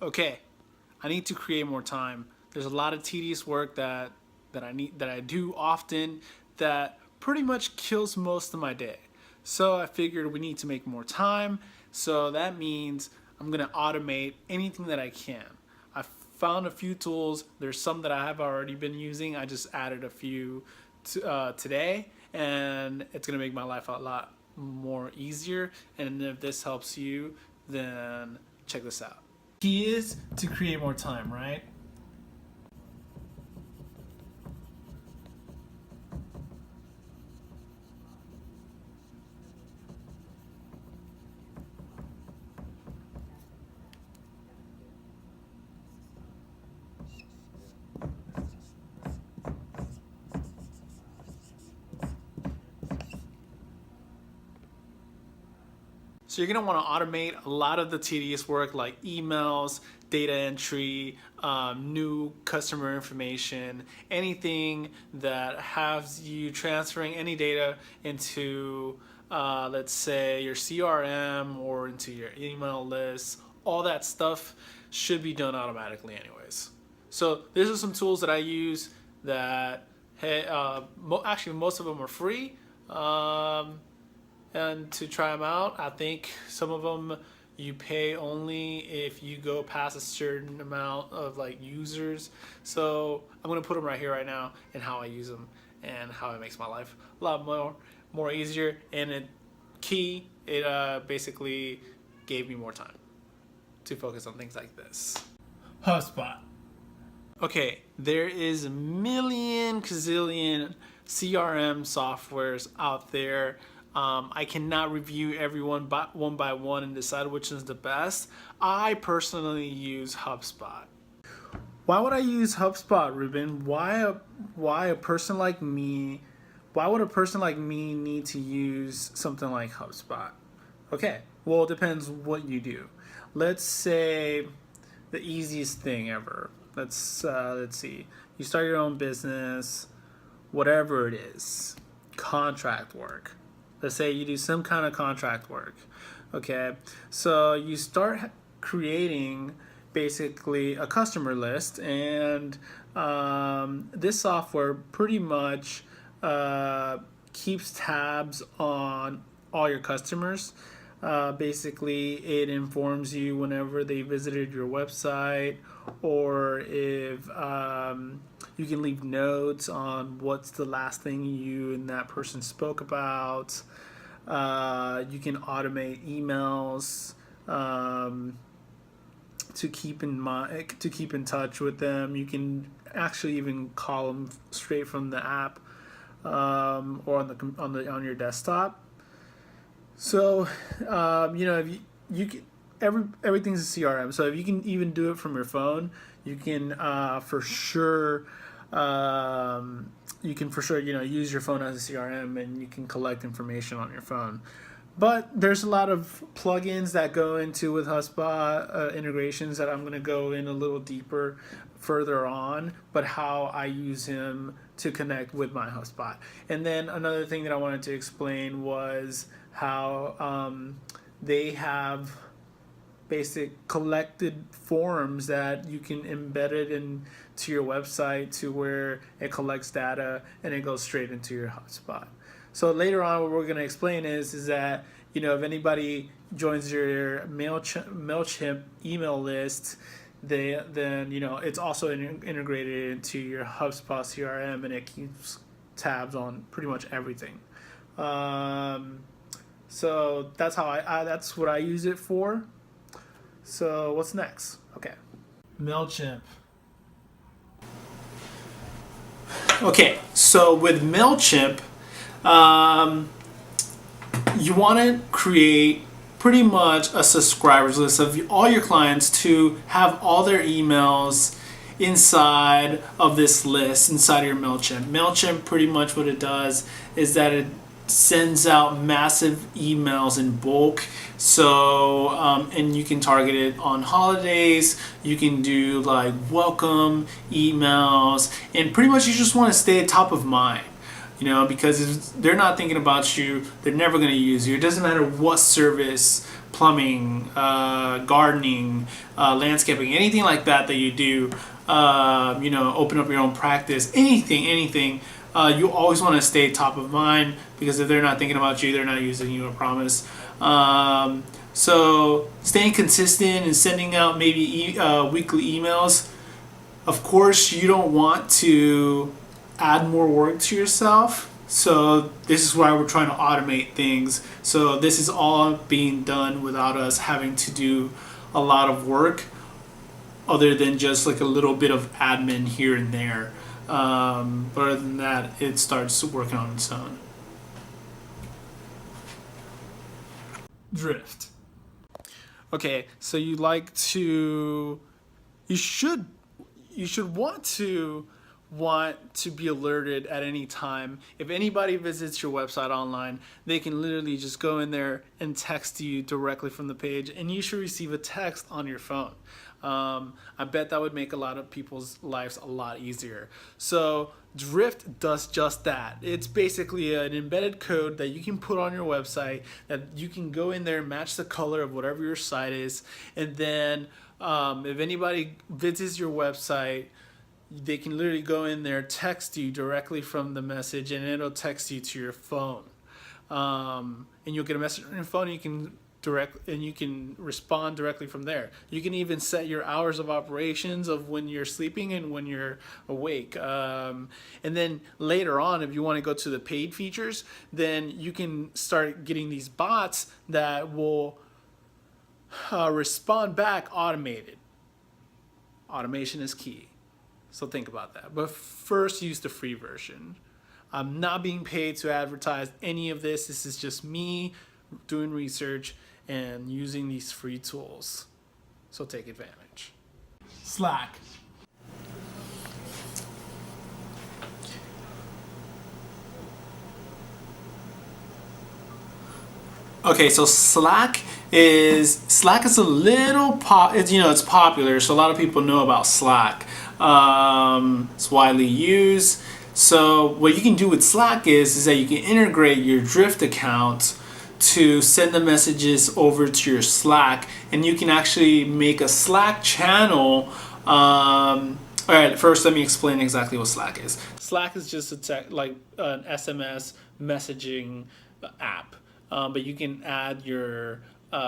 okay, I need to create more time. There's a lot of tedious work that I do often that pretty much kills most of my day. So I figured we need to make more time. So that means I'm gonna automate anything that I can. I found a few tools. There's some that I have already been using. I just added a few today, and it's gonna make my life a lot more easier. And if this helps you, then check this out. Key is to create more time, right? So you're going to want to automate a lot of the tedious work like emails, data entry, new customer information, anything that has you transferring any data into, let's say, your CRM or into your email list. All that stuff should be done automatically anyways. So these are some tools that I use that, hey, actually most of them are free. And to try them out, I think some of them you pay only if you go past a certain amount of like users. So I'm gonna put them right here right now and how I use them and how it makes my life a lot more easier. And it basically gave me more time to focus on things like this. HubSpot. Okay, there is a million gazillion CRM softwares out there. I cannot review everyone one by one and decide which is the best. I personally use HubSpot. Why would I use HubSpot, Ruben? Why a person like me? Why would a person like me need to use something like HubSpot? Okay, well, it depends what you do. Let's say the easiest thing ever. Let's see. You start your own business, whatever it is, contract work. Let's say you do some kind of contract work. Okay, so you start creating basically a customer list, and this software pretty much keeps tabs on all your customers. Basically, it informs you whenever they visited your website, or if you can leave notes on what's the last thing you and that person spoke about. You can automate emails to keep in touch with them. You can actually even call them straight from the app or on your desktop. So if you can, everything's a CRM. So if you can even do it from your phone, you can for sure use your phone as a CRM, and you can collect information on your phone. But there's a lot of plugins that go into with HubSpot integrations that I'm going to go in a little deeper further on, but how I use him to connect with my HubSpot. And then another thing that I wanted to explain was how they have basic collected forms that you can embed it into your website to where it collects data and it goes straight into your HubSpot. So later on, what we're going to explain is that if anybody joins your MailChimp email list, then it's also integrated into your HubSpot CRM, and it keeps tabs on pretty much everything. So that's how that's what I use it for. So what's next? Okay, MailChimp. Okay, so with MailChimp, you want to create pretty much a subscribers list of all your clients to have all their emails inside of this list, inside of your MailChimp. MailChimp, pretty much what it does is that it sends out massive emails in bulk. So and you can target it on holidays. You can do like welcome emails, and pretty much you just want to stay top of mind. you know, because if they're not thinking about you, they're never going to use you. It doesn't matter what service, plumbing, gardening, landscaping, anything like that you do, you know, open up your own practice, anything, you always want to stay top of mind, because if they're not thinking about you, they're not using you, I promise. So staying consistent and sending out maybe weekly emails. Of course, you don't want to add more work to yourself. So this is why we're trying to automate things. So this is all being done without us having to do a lot of work, other than just like a little bit of admin here and there. But other than that, it starts working on its own. Drift. Okay, so you should want to be alerted at any time. If anybody visits your website online, they can literally just go in there and text you directly from the page, and you should receive a text on your phone. I bet that would make a lot of people's lives a lot easier. So Drift does just that. It's basically an embedded code that you can put on your website, that you can go in there and match the color of whatever your site is, and then if anybody visits your website, they can literally go in there, text you directly from the message, and it'll text you to your phone. And you'll get a message on your phone, and you can respond directly from there. You can even set your hours of operations of when you're sleeping and when you're awake. And then later on, if you want to go to the paid features, then you can start getting these bots that will respond back automated. Automation is key. So think about that. But first, use the free version. I'm not being paid to advertise any of this. This is just me doing research and using these free tools. So take advantage. Slack. Okay, so Slack is a little it's popular, so a lot of people know about Slack. It's widely used. So what you can do with Slack is that you can integrate your Drift account to send the messages over to your Slack, and you can actually make a Slack channel. All right, first let me explain exactly what Slack is. Slack is just an SMS messaging app, but you can add your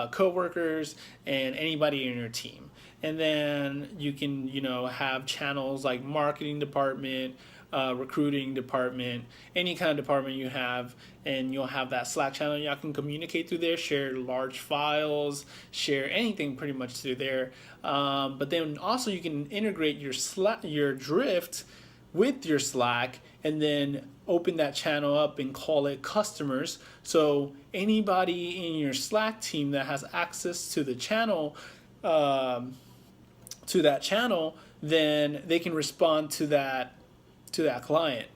coworkers and anybody in your team, and then you can have channels like marketing department, recruiting department, any kind of department you have, and you'll have that Slack channel. Y'all can communicate through there, share large files, share anything pretty much through there. But then also you can integrate your Drift with your Slack, and then open that channel up and call it customers. So anybody in your Slack team that has access to the channel, then they can respond to that client,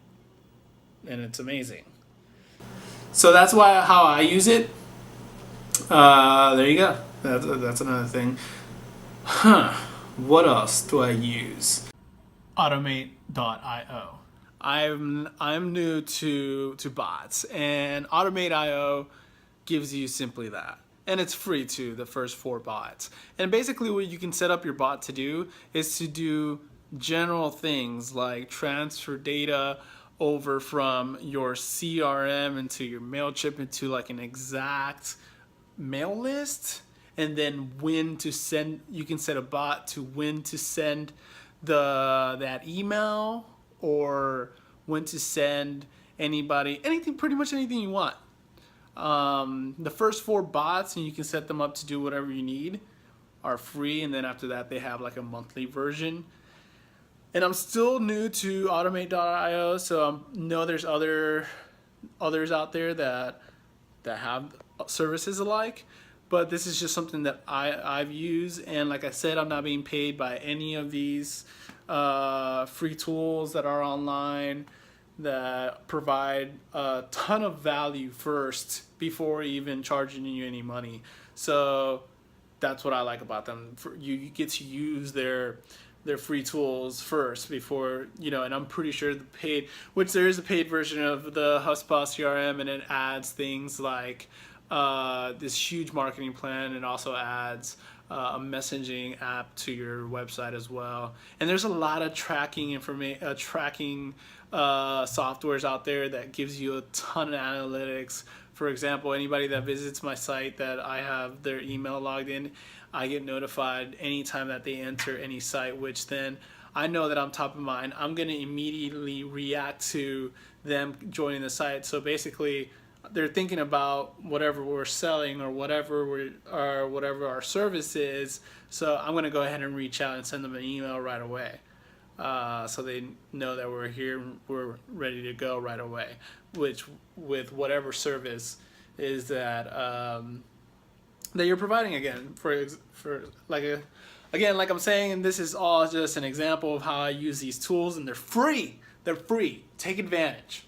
and it's amazing. So that's how I use it. There you go. That's another thing. What else do I use? Automate.io. I'm new to bots, and Automate.io gives you simply that. And it's free too, the first 4 bots. And basically what you can set up your bot to do is to do general things like transfer data over from your CRM into your MailChimp into like an exact mail list, and then when to send. You can set a bot to when to send that email, or when to send pretty much anything you want. The first 4 bots, and you can set them up to do whatever you need, are free, and then after that they have like a monthly version. And I'm still new to Automate.io, so I know there's others out there that have services alike, but this is just something that I've used. And like I said, I'm not being paid by any of these free tools that are online that provide a ton of value first before even charging you any money. So that's what I like about them. You get to use their their free tools first before, you know, and I'm pretty sure the paid, which there is a paid version of the HubSpot CRM, and it adds things like this huge marketing plan, and also adds a messaging app to your website as well. And there's a lot of tracking information, tracking softwares out there that gives you a ton of analytics. For example, anybody that visits my site that I have their email logged in, I get notified anytime that they enter any site, which then I know that I'm top of mind. I'm going to immediately react to them joining the site. So basically, they're thinking about whatever we're selling or whatever our service is. So I'm going to go ahead and reach out and send them an email right away. So they know that we're here, we're ready to go right away, which with whatever service is that that you're providing. Again, like I'm saying, this is all just an example of how I use these tools, and they're free. Take advantage.